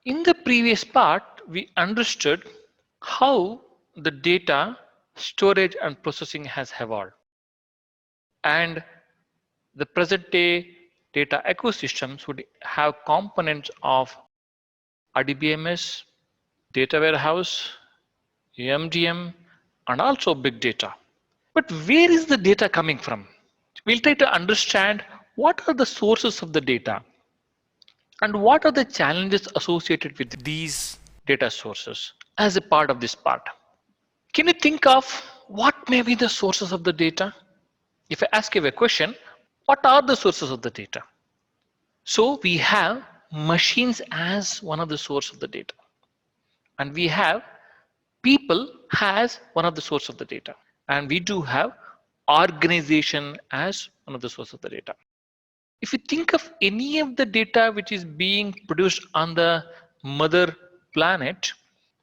In the previous part, we understood how the data storage and processing has evolved. And the present day data ecosystems would have components of RDBMS, data warehouse, MDM, and also big data. But where is the data coming from? We'll try to understand what are the sources of the data and what are the challenges associated with these data sources as a part of this part. Can you think of what may be the sources of the data? If I ask you a question, what are the sources of the data? So we have machines as one of the source of the data, and we have people as one of the source of the data, and we do have organization as one of the source of the data. If you think of any of the data which is being produced on the mother planet,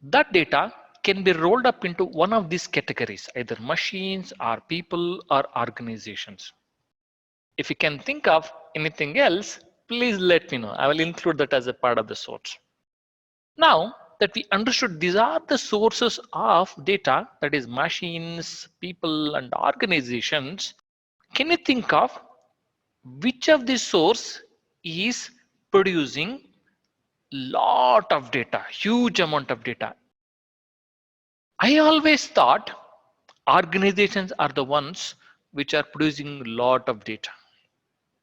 that data can be rolled up into one of these categories, either machines or people or organizations. If you can think of anything else, please let me know. I will include that as a part of the source. Now that we understood these are the sources of data, that is machines, people, and organizations, can you think of which of these source is producing lot of data, huge amount of data? I always thought organizations are the ones which are producing a lot of data,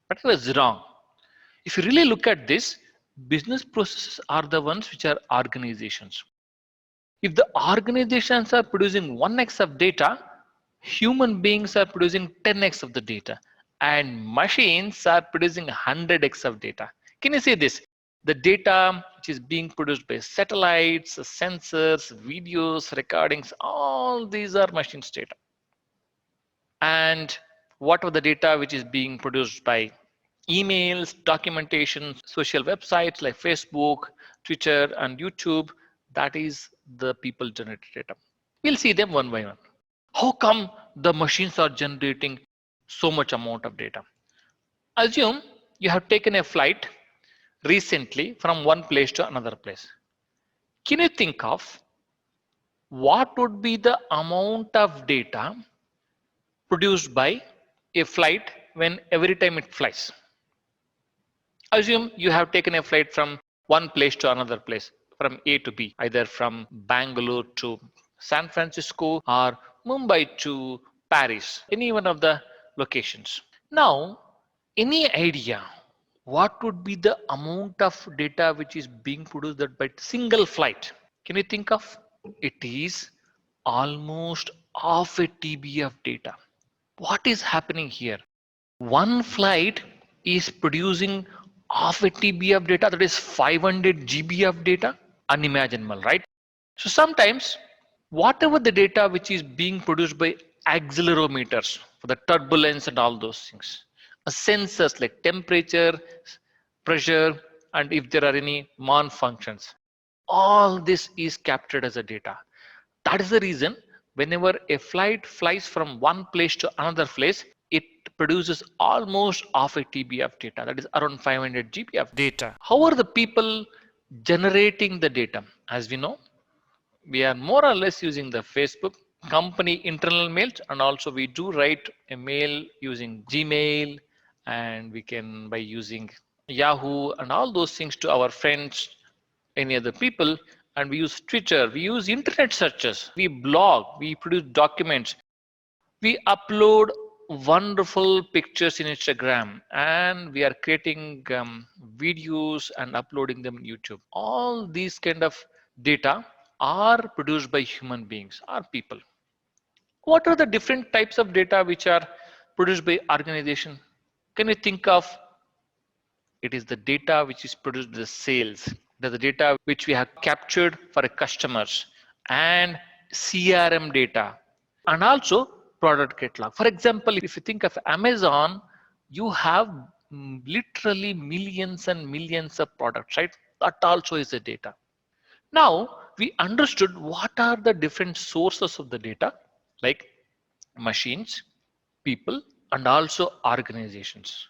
but I was wrong. If you really look at this, business processes are the ones which are organizations. If the organizations are producing 1x of data, human beings are producing 10x of the data, and machines are producing 100x of data. Can you see this? The data which is being produced by satellites, sensors, videos, recordings, all these are machines data. And what are the data which is being produced by emails, documentation, social websites like Facebook, Twitter, and YouTube? That is the people generated data. We'll see them one by one. How come the machines are generating so much amount of data? Assume you have taken a flight recently from one place to another place. Can you think of what would be the amount of data produced by a flight when every time it flies? Assume you have taken a flight from one place to another place, from A to B, either from Bangalore to San Francisco or Mumbai to Paris, any one of the locations. Now, any idea what would be the amount of data which is being produced by single flight? Can you think of? It is almost half a TB of data. What is happening here? One flight is producing half a TB of data, that is 500 GB of data. Unimaginable, right? So sometimes whatever the data which is being produced by accelerometers for the turbulence and all those things, sensors like temperature, pressure, and if there are any malfunctions, all this is captured as a data. That is the reason whenever a flight flies from one place to another place, it produces almost half a TB of data, that is around 500 GB of data. How are the people generating the data? As we know, we are more or less using the Facebook company internal mails, and also we do write a mail using Gmail, and we can by using Yahoo and all those things to our friends, any other people. And we use Twitter, we use internet searches, we blog, we produce documents, we upload wonderful pictures in Instagram, and we are creating videos and uploading them in YouTube. All these kind of data are produced by human beings or people. What are the different types of data which are produced by organization? Can you think of? It is the data which is produced by the sales. That the data which we have captured for a customers, and CRM data, and also product catalog. For example, if you think of Amazon, you have literally millions and millions of products, right? That also is the data. Now we understood what are the different sources of the data, like machines, people, and also organizations.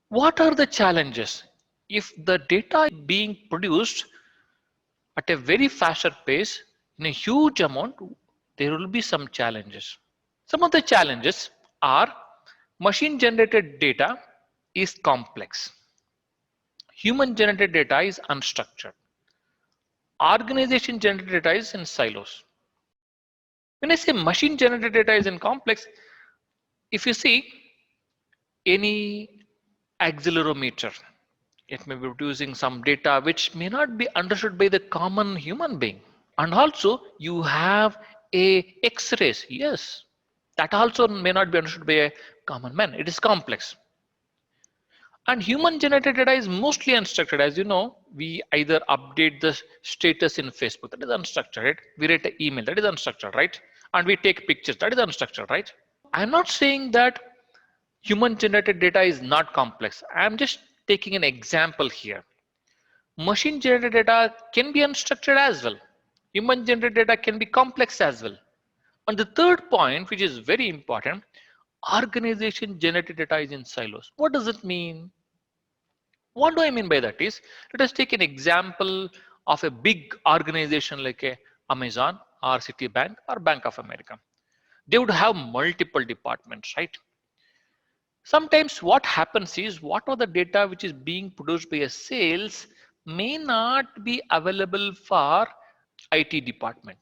What are the challenges? If the data is being produced at a very faster pace in a huge amount, there will be some challenges. Some of the challenges are machine generated data is complex. Human generated data is unstructured. Organization generated data is in silos. When I say machine generated data is in complex, if you see any accelerometer, it may be producing some data which may not be understood by the common human being. And also you have a X-rays, yes, that also may not be understood by a common man. It is complex. And human generated data is mostly unstructured. As you know, we either update the status in Facebook, that is unstructured, right? We write an email, that is unstructured, right? And we take pictures, that is unstructured, right? I'm not saying that human generated data is not complex. I'm just taking an example here. Machine generated data can be unstructured as well. Human generated data can be complex as well. And the third point, which is very important, organization generated data is in silos. What does it mean? What do I mean by that is, let us take an example of a big organization like a Amazon or Citibank or Bank of America. They would have multiple departments, right? Sometimes what happens is whatever the data which is being produced by a sales may not be available for IT department.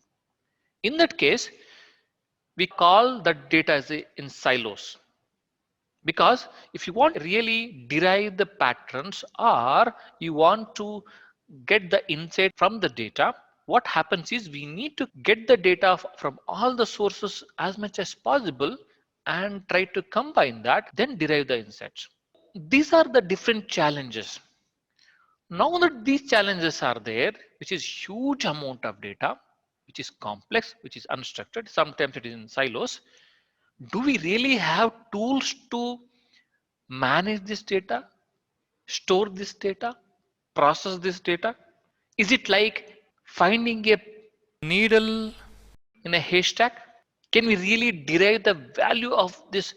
In that case, we call that data as in silos. Because if you want to really derive the patterns or you want to get the insight from the data, what happens is we need to get the data from all the sources as much as possible and try to combine that, then derive the insights. These are the different challenges. Now that these challenges are there, which is huge amount of data, which is complex, which is unstructured, sometimes it is in silos, do we really have tools to manage this data, store this data, process this data? Is it like finding a needle in a haystack? Can we really derive the value of this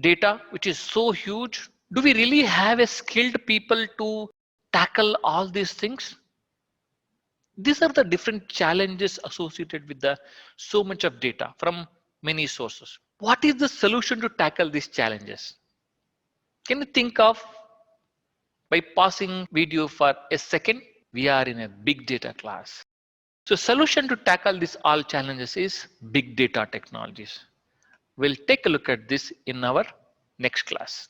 data, which is so huge? Do we really have a skilled people to tackle all these things? These are the different challenges associated with the so much of data from many sources. What is the solution to tackle these challenges? Can you think of by pausing video for a second? We are in a big data class. So solution to tackle these all challenges is big data technologies. We'll take a look at this in our next class.